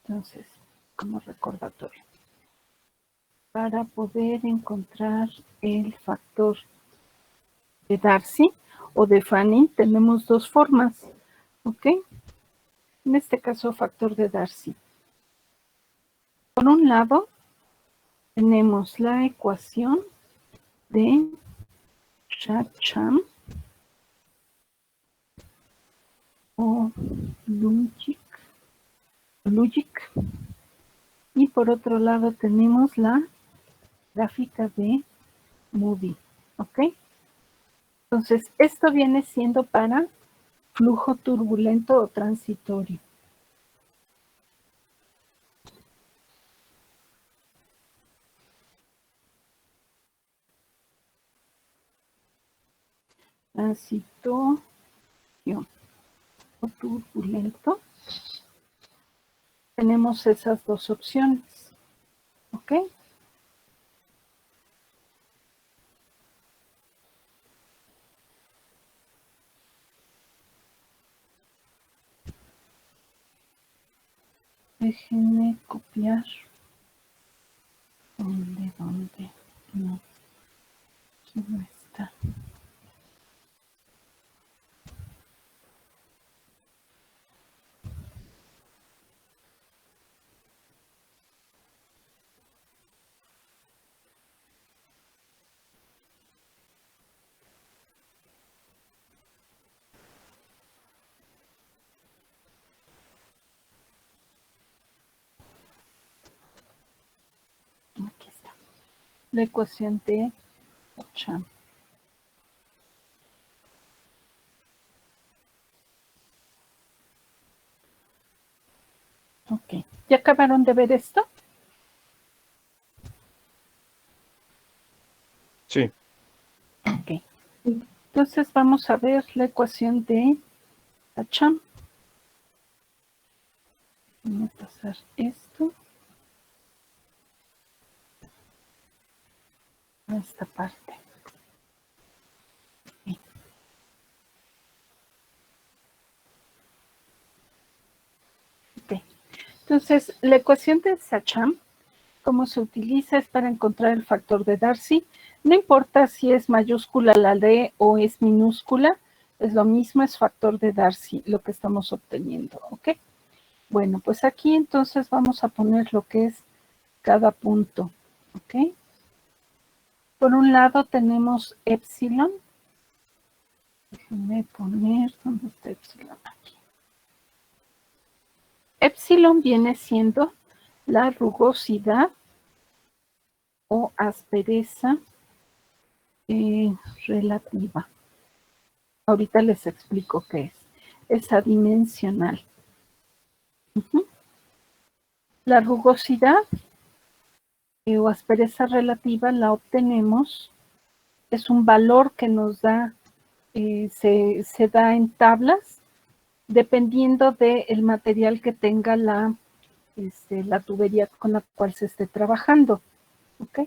Entonces, como recordatorio, para poder encontrar el factor de Darcy o de Fanning, tenemos dos formas, ¿ok? En este caso, factor de Darcy. Por un lado, tenemos la ecuación de Shapchan o Lujic. Y por otro lado tenemos la gráfica de Moody, ¿ok? Entonces, esto viene siendo para flujo turbulento o transitorio. Transitorio o turbulento. Tenemos esas dos opciones, ¿ok? Déjenme copiar. ¿Dónde? No, aquí no está. Aquí está. La ecuación de Shapchan. Ok. ¿Ya acabaron de ver esto? Sí. Ok. Entonces vamos a ver la ecuación de Shapchan. Voy a pasar esto a esta parte. Ok. Entonces, la ecuación de Shapchan, ¿cómo se utiliza? Es para encontrar el factor de Darcy. No importa si es mayúscula la D o es minúscula, es lo mismo, es factor de Darcy lo que estamos obteniendo, ¿ok? Bueno, pues aquí entonces vamos a poner lo que es cada punto, ¿ok? Por un lado tenemos epsilon. Déjenme poner, ¿dónde está epsilon? Aquí. Epsilon viene siendo la rugosidad o aspereza relativa. Ahorita les explico qué es. Es adimensional. La rugosidad o aspereza relativa la obtenemos, es un valor que nos da, se da en tablas, dependiendo del material que tenga la tubería con la cual se esté trabajando. ¿Ok?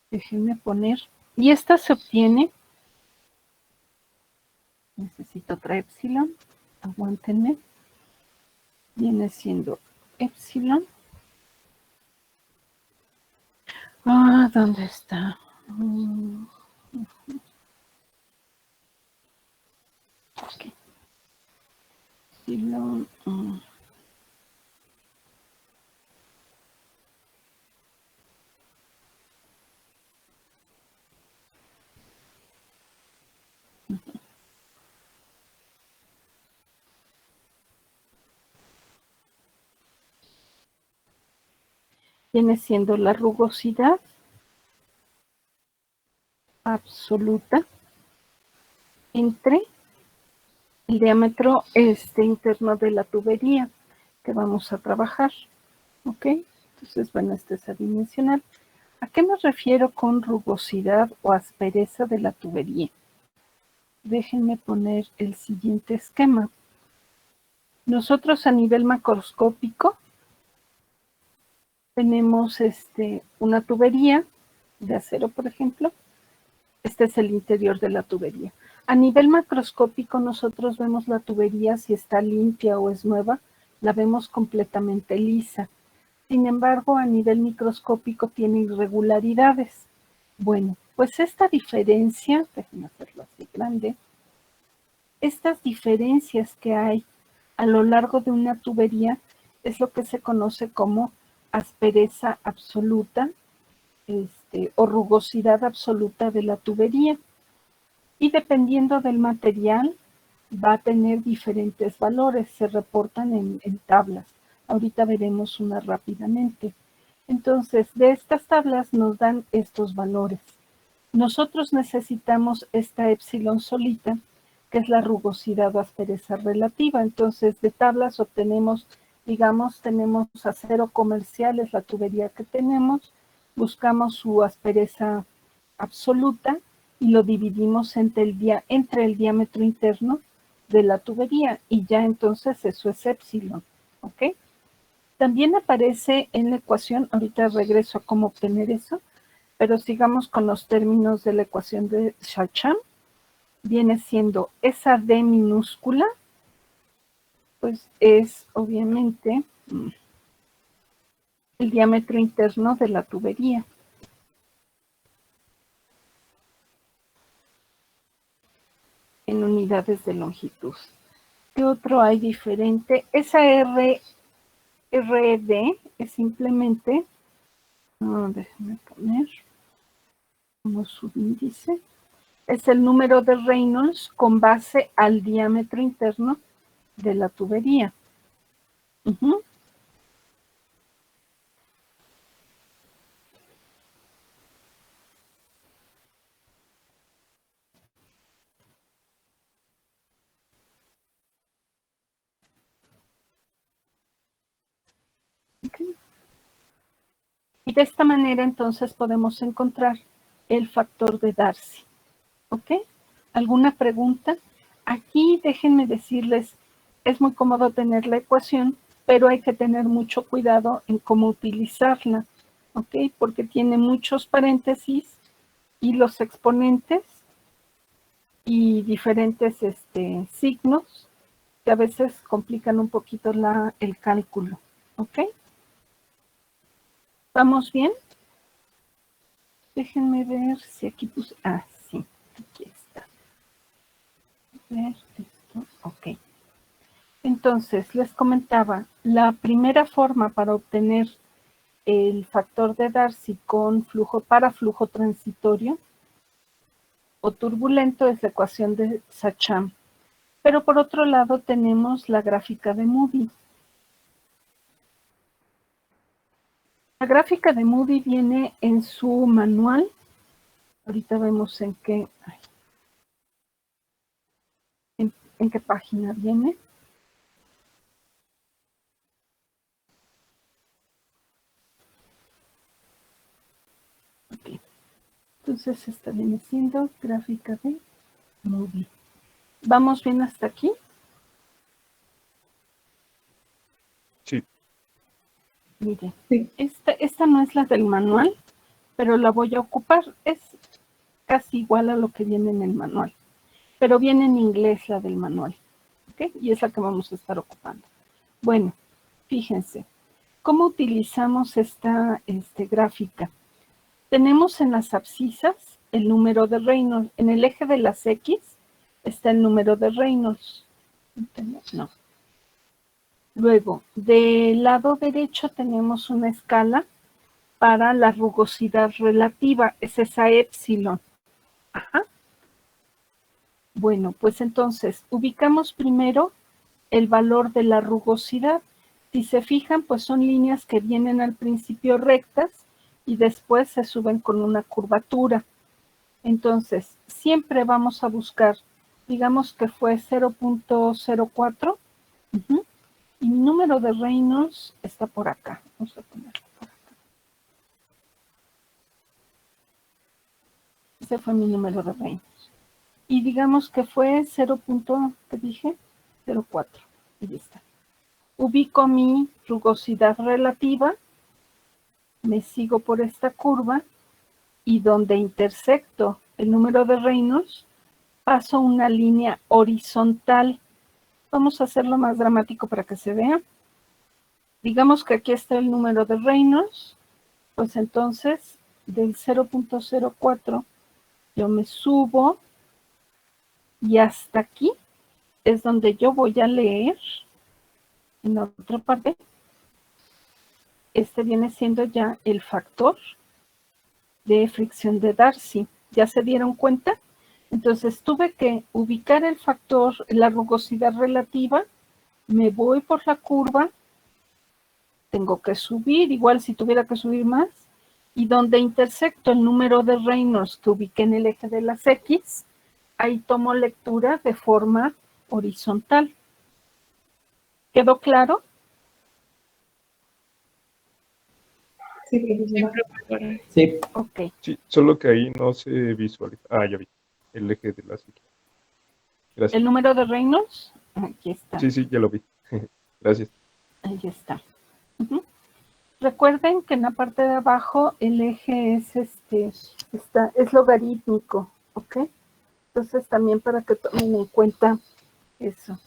Déjenme poner. Y esta se obtiene. Necesito otra epsilon. Aguántenme. Viene siendo epsilon. ¿Dónde está? Ok. Epsilon. Viene siendo la rugosidad absoluta entre el diámetro interno de la tubería que vamos a trabajar. ¿Ok? Entonces, bueno, este es adimensional. ¿A qué me refiero con rugosidad o aspereza de la tubería? Déjenme poner el siguiente esquema. Nosotros a nivel macroscópico tenemos una tubería de acero, por ejemplo. Este es el interior de la tubería. A nivel macroscópico nosotros vemos la tubería si está limpia o es nueva la vemos completamente lisa. Sin embargo, a nivel microscópico tiene irregularidades. Bueno, pues esta diferencia, déjenme hacerlo así grande, estas diferencias que hay a lo largo de una tubería es lo que se conoce como aspereza absoluta o rugosidad absoluta de la tubería. Y dependiendo del material, va a tener diferentes valores, se reportan en tablas. Ahorita veremos una rápidamente. Entonces, de estas tablas nos dan estos valores. Nosotros necesitamos esta epsilon solita, que es la rugosidad o aspereza relativa. Entonces, de tablas obtenemos, digamos, tenemos acero comercial, es la tubería que tenemos, buscamos su aspereza absoluta y lo dividimos entre el diámetro interno de la tubería y ya entonces eso es epsilon, ¿ok? También aparece en la ecuación, ahorita regreso a cómo obtener eso, pero sigamos con los términos de la ecuación de Sachan. Viene siendo esa D minúscula, pues es obviamente el diámetro interno de la tubería. En unidades de longitud. ¿Qué otro hay diferente? Esa RD es simplemente, déjenme poner como subíndice, es el número de Reynolds con base al diámetro interno de la tubería. Okay. Y de esta manera entonces podemos encontrar el factor de Darcy. ¿Ok? ¿Alguna pregunta? Aquí déjenme decirles, es muy cómodo tener la ecuación, pero hay que tener mucho cuidado en cómo utilizarla. ¿Ok? Porque tiene muchos paréntesis y los exponentes y diferentes signos que a veces complican un poquito el cálculo. ¿Ok? ¿Vamos bien? Déjenme ver si aquí puse... Ah, sí, aquí está. A ver esto. Ok. Entonces, les comentaba, la primera forma para obtener el factor de Darcy para flujo transitorio o turbulento es la ecuación de Sachan. Pero por otro lado tenemos la gráfica de Moody. La gráfica de Moody viene en su manual. Ahorita vemos en qué página viene. Okay. Entonces esta viene siendo gráfica de Moody. ¿Vamos bien hasta aquí? Sí. Mire, sí. Esta no es la del manual, pero la voy a ocupar. Es casi igual a lo que viene en el manual, pero viene en inglés la del manual, ¿ok? Y es la que vamos a estar ocupando. Bueno, fíjense, ¿cómo utilizamos esta gráfica? Tenemos en las abscisas el número de Reynolds. En el eje de las X está el número de Reynolds. No. Luego, del lado derecho tenemos una escala para la rugosidad relativa, es esa epsilon. Ajá. Bueno, pues entonces, ubicamos primero el valor de la rugosidad. Si se fijan, pues son líneas que vienen al principio rectas y después se suben con una curvatura. Entonces, siempre vamos a buscar, digamos que fue 0.04. Y mi número de Reynolds está por acá. Vamos a ponerlo por acá. Ese fue mi número de Reynolds. Y digamos que fue 0.04. Y ya está. Ubico mi rugosidad relativa, me sigo por esta curva y donde intersecto el número de Reynolds, paso una línea horizontal. Vamos a hacerlo más dramático para que se vea. digamos que aquí está el número de Reynolds, pues entonces del 0.04 yo me subo y hasta aquí es donde yo voy a leer en la otra parte. Este viene siendo ya el factor de fricción de Darcy. ¿Ya se dieron cuenta? Entonces tuve que ubicar el factor, la rugosidad relativa, me voy por la curva, tengo que subir, igual si tuviera que subir más, y donde intersecto el número de Reynolds que ubiqué en el eje de las X, ahí tomo lectura de forma horizontal. ¿Quedó claro? Sí, profesora. Sí. Ok. Sí, solo que ahí no se visualiza. Ah, ya vi. El eje de la X. Gracias. ¿El número de Reynolds? Aquí está. Sí, sí, ya lo vi. Gracias. Ahí está. Recuerden que en la parte de abajo el eje es logarítmico, ¿ok? Entonces también para que tomen en cuenta eso.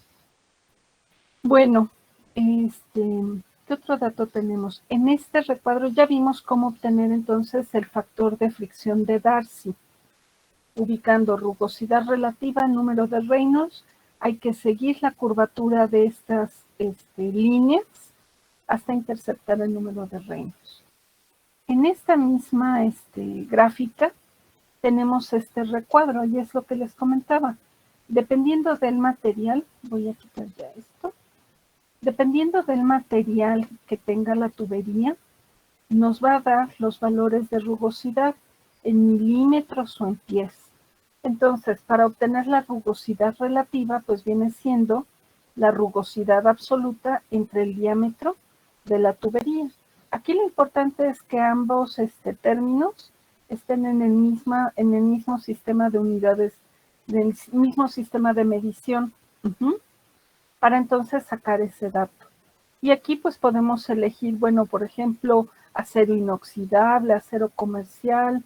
Bueno, ¿qué otro dato tenemos? En este recuadro ya vimos cómo obtener entonces el factor de fricción de Darcy. Ubicando rugosidad relativa al número de Reynolds, hay que seguir la curvatura de estas líneas hasta interceptar el número de Reynolds. En esta misma gráfica tenemos este recuadro y es lo que les comentaba. Dependiendo del material, voy a quitar ya esto, dependiendo del material que tenga la tubería, nos va a dar los valores de rugosidad en milímetros o en pies. Entonces, para obtener la rugosidad relativa, pues viene siendo la rugosidad absoluta entre el diámetro de la tubería. Aquí lo importante es que ambos términos estén en el mismo sistema de unidades, del mismo sistema de medición, para entonces sacar ese dato. Y aquí pues podemos elegir, bueno, por ejemplo, acero inoxidable, acero comercial,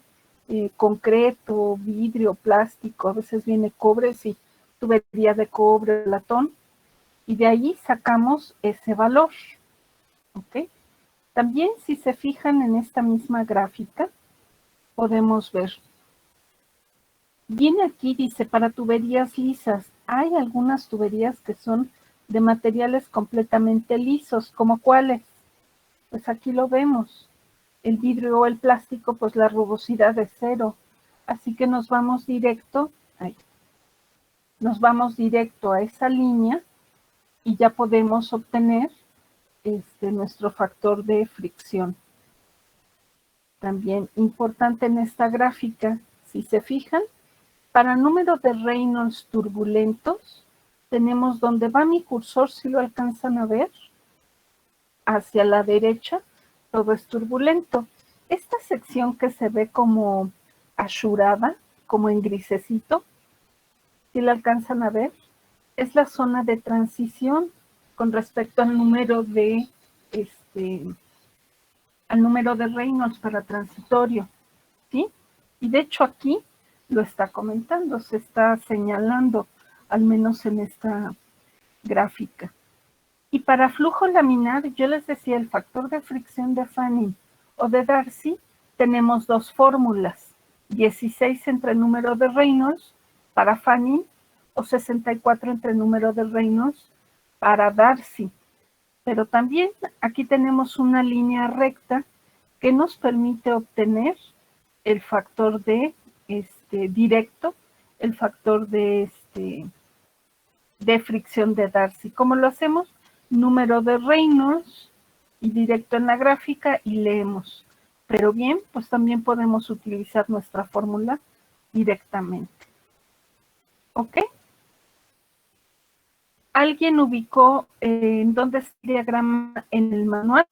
concreto, vidrio, plástico, a veces viene cobre, sí, tubería de cobre, latón, y de ahí sacamos ese valor, ¿ok? También si se fijan en esta misma gráfica, podemos ver, viene aquí, dice, para tuberías lisas, hay algunas tuberías que son de materiales completamente lisos, ¿como cuáles? Pues aquí lo vemos. El vidrio o el plástico, pues la rugosidad es 0. Así que nos vamos directo a esa línea y ya podemos obtener nuestro factor de fricción. También importante en esta gráfica, si se fijan, para número de Reynolds turbulentos, tenemos donde va mi cursor, si lo alcanzan a ver, hacia la derecha, todo es turbulento. Esta sección que se ve como azurada, como en grisecito, si la alcanzan a ver, es la zona de transición con respecto al número de Reynolds para transitorio, ¿sí? Y de hecho aquí lo está comentando, se está señalando, al menos en esta gráfica. Y para flujo laminar, yo les decía, el factor de fricción de Fanning o de Darcy, tenemos dos fórmulas, 16 entre el número de Reynolds para Fanning o 64 entre el número de Reynolds para Darcy. Pero también aquí tenemos una línea recta que nos permite obtener el factor de directo, el factor de fricción de Darcy. ¿Cómo lo hacemos? Número de Reynolds y directo en la gráfica y leemos. Pero bien, pues también podemos utilizar nuestra fórmula directamente. ¿Ok? ¿Alguien ubicó en dónde está el diagrama en el manual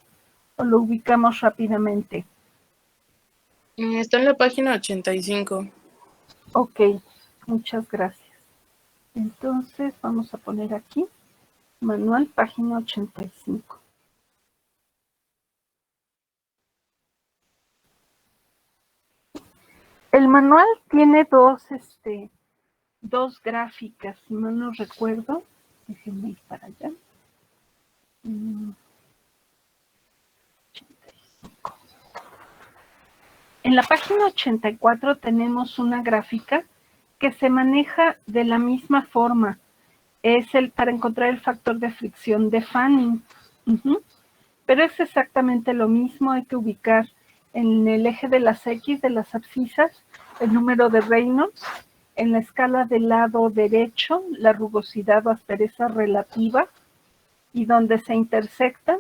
o lo ubicamos rápidamente? Está en la página 85. Ok, muchas gracias. Entonces vamos a poner aquí, manual, página 85. El manual tiene dos gráficas, si mal no recuerdo. Déjenme ir para allá. En la página 84 tenemos una gráfica que se maneja de la misma forma. Es para encontrar el factor de fricción de Fanning. Pero es exactamente lo mismo. Hay que ubicar en el eje de las X de las abscisas el número de Reynolds. En la escala del lado derecho, la rugosidad o aspereza relativa. Y donde se intersectan,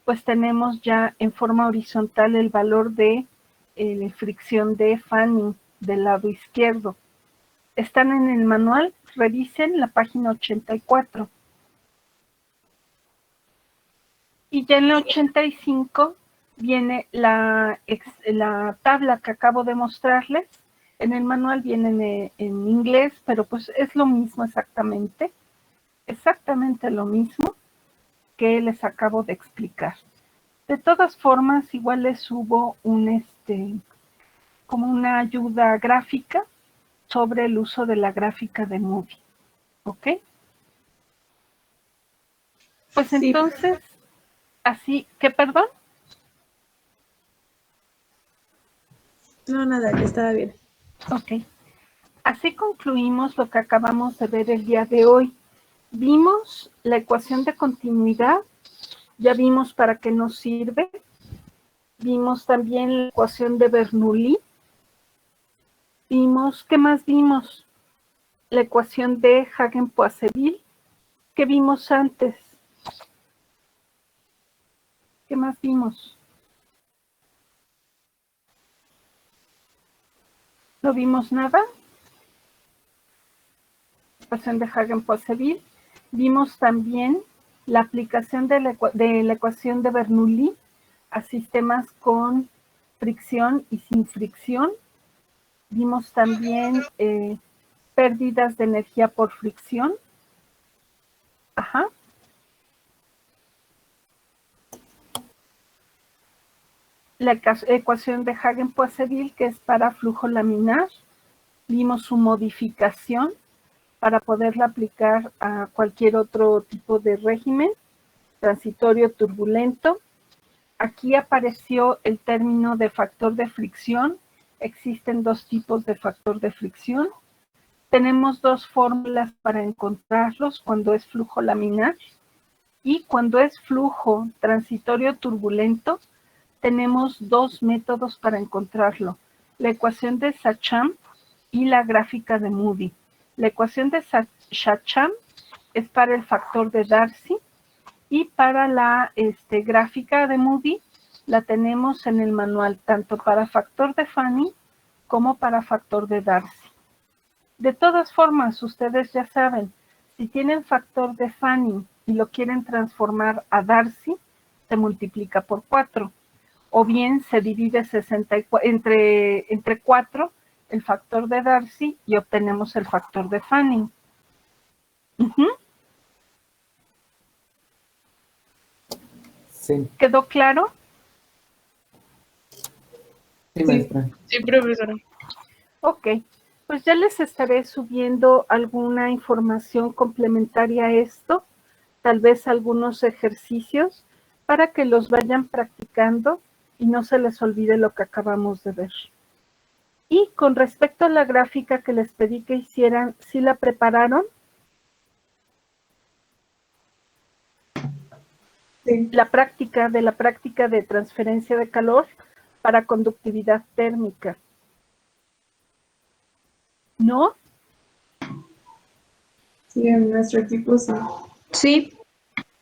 pues tenemos ya en forma horizontal el valor de fricción de Fanning del lado izquierdo. Están en el manual, revisen la página 84. Y ya en la 85 viene la tabla que acabo de mostrarles. En el manual viene en inglés, pero pues es lo mismo exactamente lo mismo que les acabo de explicar. De todas formas, igual les subo como una ayuda gráfica sobre el uso de la gráfica de Moodle. ¿Ok? Pues sí. Entonces, así, ¿qué perdón? No, nada, que estaba bien. Ok. Así concluimos lo que acabamos de ver el día de hoy. Vimos la ecuación de continuidad, ya vimos para qué nos sirve. Vimos también la ecuación de Bernoulli. Vimos, ¿qué más vimos? La ecuación de Hagen-Poiseuille. ¿Qué vimos antes? ¿Qué más vimos? ¿No vimos nada? La ecuación de Hagen-Poiseuille. Vimos también la aplicación de la ecuación de Bernoulli a sistemas con fricción y sin fricción. Vimos también pérdidas de energía por fricción. Ajá. La ecuación de Hagen-Poiseuille, que es para flujo laminar. Vimos su modificación para poderla aplicar a cualquier otro tipo de régimen, transitorio, turbulento. Aquí apareció el término de factor de fricción. Existen dos tipos de factor de fricción. Tenemos dos fórmulas para encontrarlos cuando es flujo laminar y cuando es flujo transitorio turbulento. Tenemos dos métodos para encontrarlo, la ecuación de Sachamp y la gráfica de Moody. La ecuación de Sachamp es para el factor de Darcy y para la gráfica de Moody la tenemos en el manual tanto para factor de Fanning como para factor de Darcy. De todas formas, ustedes ya saben, si tienen factor de Fanning y lo quieren transformar a Darcy, se multiplica por 4. O bien se divide entre 4 el factor de Darcy y obtenemos el factor de Fanning. Sí. ¿Quedó claro? Sí, maestra. Sí, profesora. Ok, pues ya les estaré subiendo alguna información complementaria a esto, tal vez algunos ejercicios, para que los vayan practicando y no se les olvide lo que acabamos de ver. Y con respecto a la gráfica que les pedí que hicieran, ¿sí la prepararon? Sí. La práctica de transferencia de calor para conductividad térmica. ¿No? Sí, en nuestro equipo sí. Sí.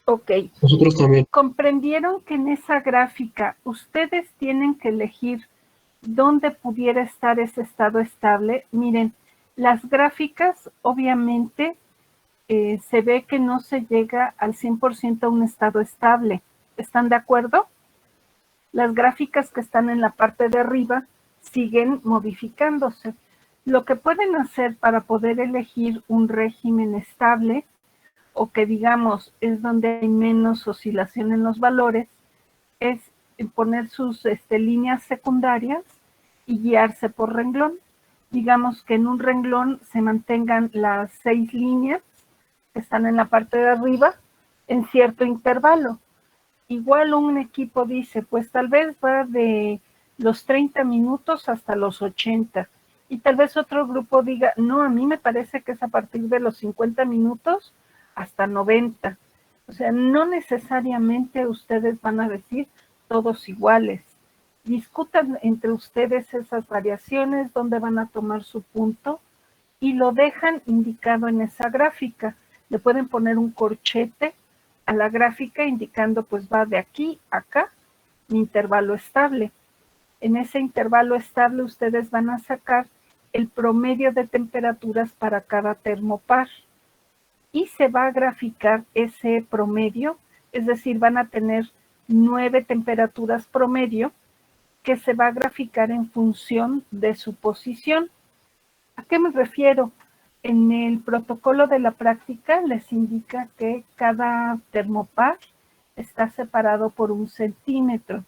Ok. Nosotros también. ¿Comprendieron que en esa gráfica ustedes tienen que elegir dónde pudiera estar ese estado estable? Miren, las gráficas obviamente se ve que no se llega al 100% a un estado estable. ¿Están de acuerdo? Las gráficas que están en la parte de arriba siguen modificándose. Lo que pueden hacer para poder elegir un régimen estable o que digamos es donde hay menos oscilación en los valores, es poner sus líneas secundarias y guiarse por renglón. Digamos que en un renglón se mantengan las 6 líneas que están en la parte de arriba en cierto intervalo. igual un equipo dice, pues tal vez va de los 30 minutos hasta los 80. Y tal vez otro grupo diga, no, a mí me parece que es a partir de los 50 minutos hasta 90. O sea, no necesariamente ustedes van a decir todos iguales. Discutan entre ustedes esas variaciones, dónde van a tomar su punto y lo dejan indicado en esa gráfica. Le pueden poner un corchete a la gráfica indicando pues va de aquí a acá, mi intervalo estable. En ese intervalo estable ustedes van a sacar el promedio de temperaturas para cada termopar y se va a graficar ese promedio, es decir, van a tener 9 temperaturas promedio que se va a graficar en función de su posición. ¿A qué me refiero? En el protocolo de la práctica les indica que cada termopar está separado por 1 centímetro.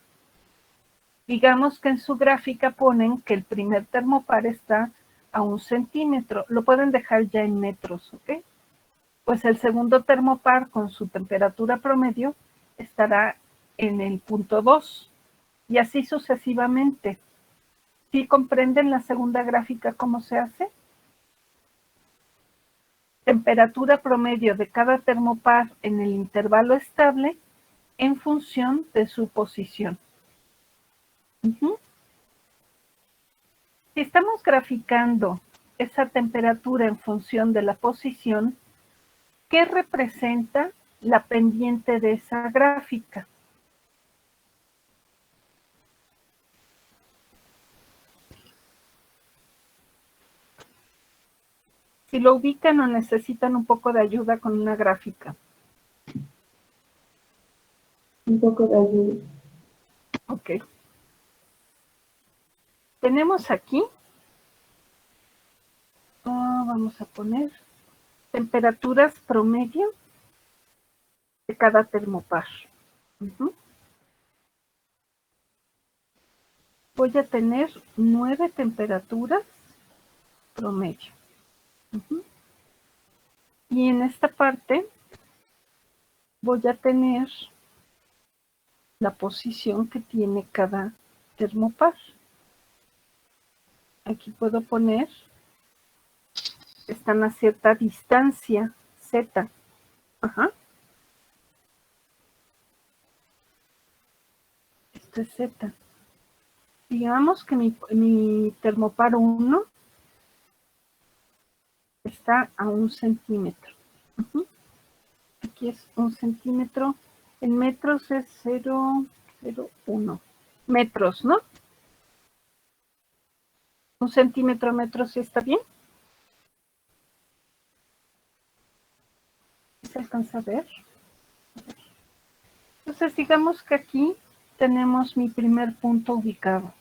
Digamos que en su gráfica ponen que el primer termopar está a 1 centímetro. Lo pueden dejar ya en metros, ¿ok? Pues el segundo termopar con su temperatura promedio estará en el punto 2 y así sucesivamente. ¿Sí comprenden la segunda gráfica cómo se hace? Temperatura promedio de cada termopar en el intervalo estable en función de su posición. Si estamos graficando esa temperatura en función de la posición, ¿qué representa la pendiente de esa gráfica? Si lo ubican o necesitan un poco de ayuda con una gráfica. Un poco de ayuda. Ok. Tenemos aquí, vamos a poner temperaturas promedio de cada termopar. Voy a tener 9 temperaturas promedio. Y en esta parte voy a tener la posición que tiene cada termopar. Aquí puedo poner, están a cierta distancia, Z. Esto es Z. Digamos que mi termopar 1 está a 1 centímetro. Aquí es 1 centímetro. En metros es 0,01 metros, ¿no? 1 centímetro a metros, ¿sí está bien? ¿Se alcanza a ver? Entonces, digamos que aquí tenemos mi primer punto ubicado.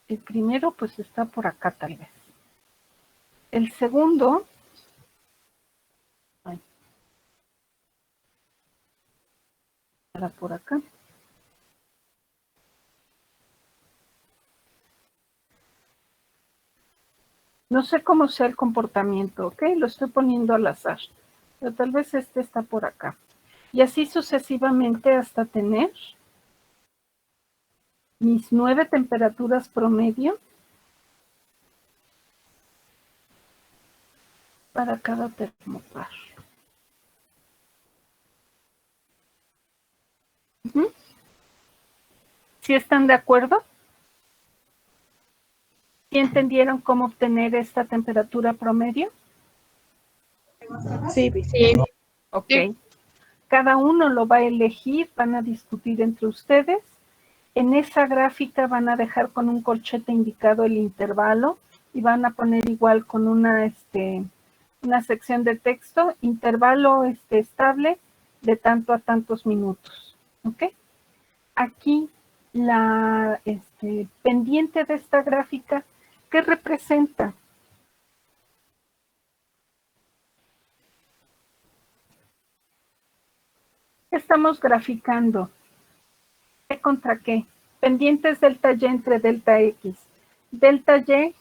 El primero, pues, está por acá, tal vez. El segundo... estará por acá. No sé cómo sea el comportamiento, ¿ok? Lo estoy poniendo al azar. Pero tal vez este está por acá. Y así sucesivamente hasta tener mis 9 temperaturas promedio para cada termopar. ¿Sí están de acuerdo? ¿Sí entendieron cómo obtener esta temperatura promedio? Sí. Ok. Cada uno lo va a elegir, van a discutir entre ustedes. En esa gráfica van a dejar con un corchete indicado el intervalo y van a poner igual con una sección de texto, intervalo estable de tanto a tantos minutos. ¿Ok? Aquí la pendiente de esta gráfica, ¿qué representa? ¿Qué estamos graficando? ¿Qué contra qué? Pendientes delta Y entre delta X. Delta Y,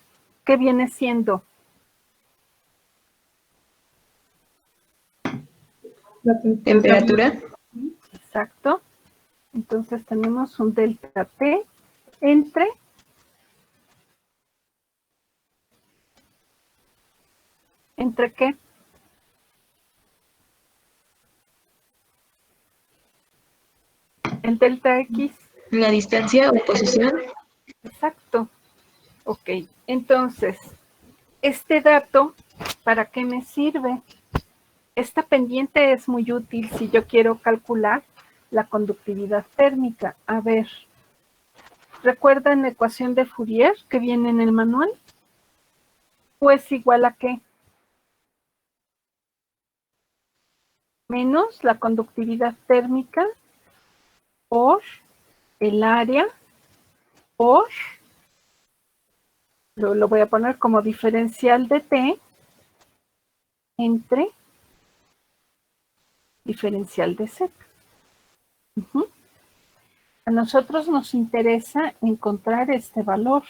¿qué viene siendo? La temperatura. Exacto. Entonces tenemos un delta T entre ¿entre qué? El delta X. La distancia o posición. Exacto. Ok. Entonces, este dato, ¿para qué me sirve? Esta pendiente es muy útil si yo quiero calcular la conductividad térmica. A ver, ¿recuerdan la ecuación de Fourier que viene en el manual? Pues igual a qué? Menos la conductividad térmica por el área por, lo voy a poner como diferencial de T entre diferencial de Z. A nosotros nos interesa encontrar este valor.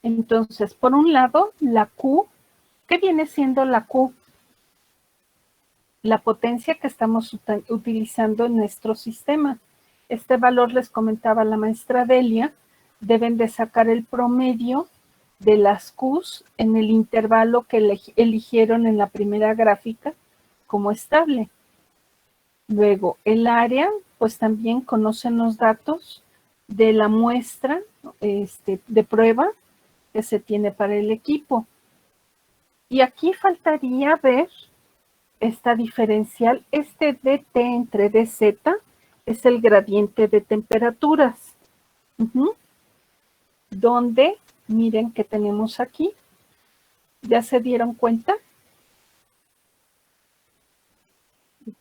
Entonces, por un lado, la Q, ¿qué viene siendo la Q? La potencia que estamos utilizando en nuestro sistema. Este valor, les comentaba la maestra Delia, deben de sacar el promedio de las Qs en el intervalo que eligieron en la primera gráfica como estable. Luego, el área, pues también conocen los datos de la muestra de prueba que se tiene para el equipo. Y aquí faltaría ver esta diferencial, este dt entre dz es el gradiente de temperaturas. Donde, miren que tenemos aquí, ¿ya se dieron cuenta?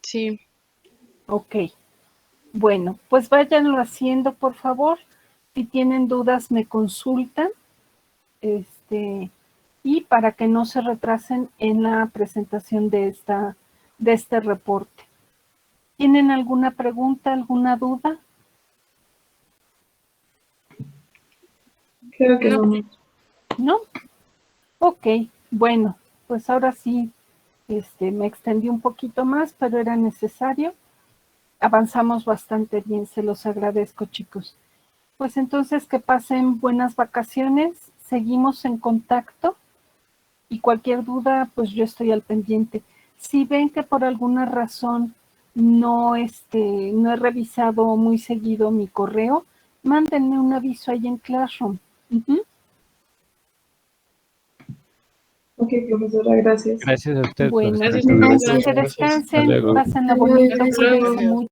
Sí. Ok. Bueno, pues váyanlo haciendo, por favor. Si tienen dudas, me consultan. Y para que no se retrasen en la presentación de este reporte. ¿Tienen alguna pregunta, alguna duda? Creo que no. ¿No? Ok, bueno, pues ahora sí, me extendí un poquito más, pero era necesario. Avanzamos bastante bien, se los agradezco, chicos. Pues entonces que pasen buenas vacaciones, seguimos en contacto y cualquier duda, pues yo estoy al pendiente. Si ven que por alguna razón no he revisado muy seguido mi correo, mándenme un aviso ahí en Classroom. Ok, profesora, gracias. Gracias a usted, Bueno, profesora. Gracias, profesora. que Hasta descansen, luego. pásenla bonito, Hasta luego. cuídense mucho.